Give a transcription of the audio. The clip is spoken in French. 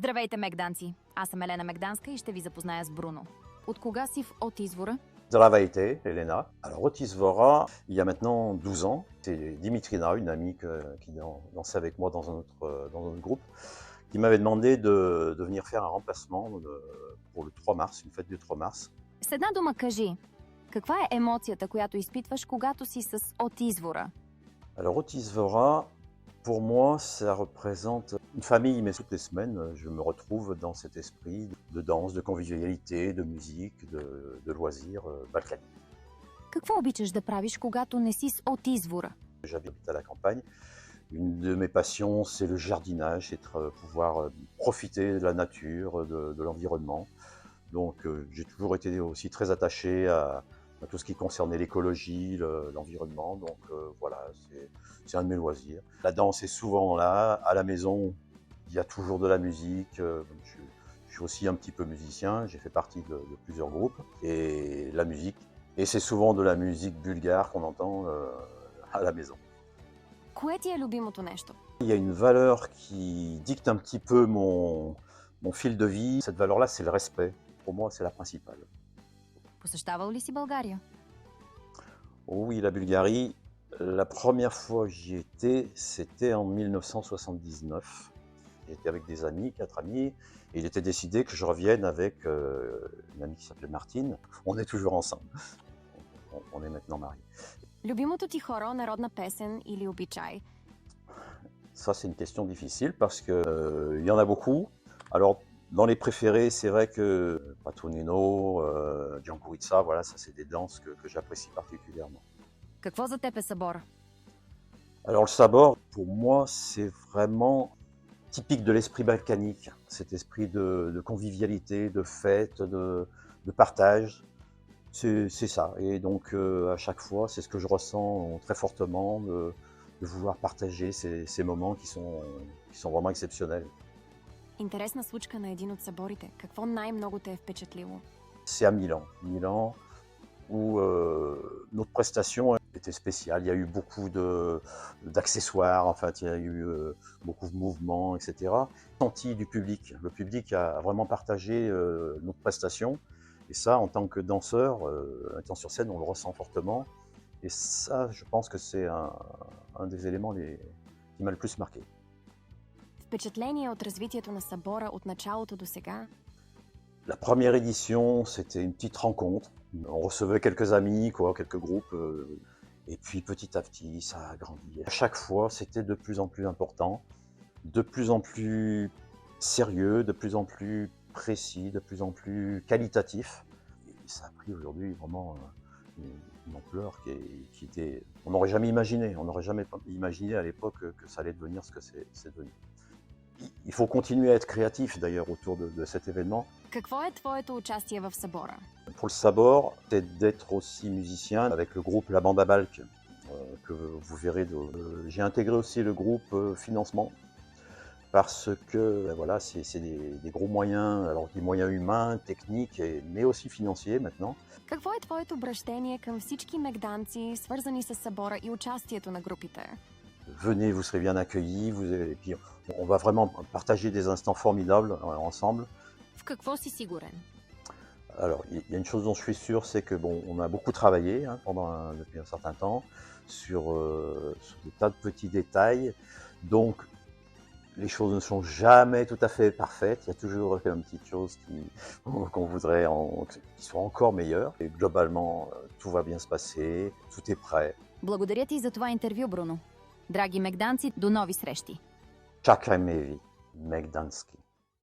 Здравейте, мегданци! Аз съм Елена Мегданска и ще ви запозная с Бруно. От кога си в От извора? Здравейте, Elena. Alors, Otisvora, il y a maintenant 12 ans, c'est Dimitrina, une amie qui dansait avec moi dans un autre groupe, qui m'avait demandé de venir faire un remplacement pour le 3 mars, une fête du 3 mars. С една дума кажи, каква е емоцията, която изпитваш, когато си с От извора? Alors, Otisvora, pour moi, ça représente une famille, mais toutes les semaines, je me retrouve dans cet esprit de danse, de convivialité, de musique, de loisirs balkaniques. Какво обичаш да правиш, когато не си с От извора? J'habite à la campagne. Une de mes passions, c'est le jardinage, c'est pouvoir profiter de la nature, de l'environnement. Donc j'ai toujours été aussi très attaché à tout ce qui concernait l'écologie, l'environnement. Donc voilà, c'est un de mes loisirs. La danse est souvent là, à la maison, il y a toujours de la musique. Je suis aussi un petit peu musicien, j'ai fait partie de plusieurs groupes. Et la musique, et c'est souvent de la musique bulgare qu'on entend à la maison. Кое ти е любимото нещо? Il y a une valeur qui dicte un petit peu mon fil de vie. Cette valeur-là, c'est le respect. Pour moi, c'est la principale. Посещавал ли си България? Oui, la Bulgarie, la première fois que j'y étais, c'était en 1979. J'étais avec des amis, 4 amis, et il était décidé que je revienne avec une amie qui s'appelait Martine. On est toujours ensemble. On est maintenant mariés. Любимото ти хоро, народна песен или обичай? Ça, c'est une question difficile parce qu'il y en a beaucoup. Alors, dans les préférés, c'est vrai que Patronino, Djankuritsa, voilà, ça c'est des danses que j'apprécie particulièrement. Какво за теб е събора? Alors le sabor, pour moi, c'est vraiment typique de l'esprit balkanique, cet esprit de convivialité, de fête, de partage. C'est ça. Et donc à chaque fois, c'est ce que je ressens très fortement, de vouloir partager ces moments qui sont vraiment exceptionnels. Интересна случка на един от съборите. Какво най-много те е впечатлило? C'est à Milan. Milan, où notre prestation était spéciale. Il y a eu beaucoup d'accessoires, en fait, il y a eu beaucoup de mouvements, etc. Senti du public. Le public a vraiment partagé notre prestation. Et ça, en tant que danseur, étant sur scène, on le ressent fortement. Et ça, je pense que c'est un des éléments qui m'a le plus marqué. Впечатление от развитието на събора от началото до сега? La première édition, c'était une petite rencontre. On recevait quelques amis, quelques groupes. Et puis petit à petit, ça a grandi. À chaque fois, c'était de plus en plus important, de plus en plus sérieux, de plus en plus précis, de plus en plus qualitatif. Et ça a pris aujourd'hui vraiment une ampleur qui était... On n'aurait jamais imaginé. On n'aurait jamais imaginé à l'époque que ça allait devenir ce que c'est devenu. Il faut continuer à être créatif d'ailleurs autour de cet événement. Какво е твоето участие в събора? Pour le sabor, c'est d'être aussi musicien avec le groupe La Banda Balk, que vous verrez. J'ai intégré aussi le groupe Financement, parce que voilà, c'est des gros moyens, alors des moyens humains, techniques, mais aussi financiers maintenant. Какво е твоето обращение към всички мегданци, свързани с събора и участието на групите? Venez, vous serez bien accueillis, et puis on va vraiment partager des instants formidables ensemble. В какво си сигурен? Alors, il y a une chose dont je suis sûr, c'est que bon, on a beaucoup travaillé depuis un certain temps sur des tas de petits détails. Donc, les choses ne sont jamais tout à fait parfaites. Il y a toujours une petite chose qu'on voudrait qui soit encore meilleure. Et globalement, tout va bien se passer, tout est prêt. Благодаря ти за това интервю, Бруно. Драги мегданци, до нови срещи! Chakra Mevi, Megdanski.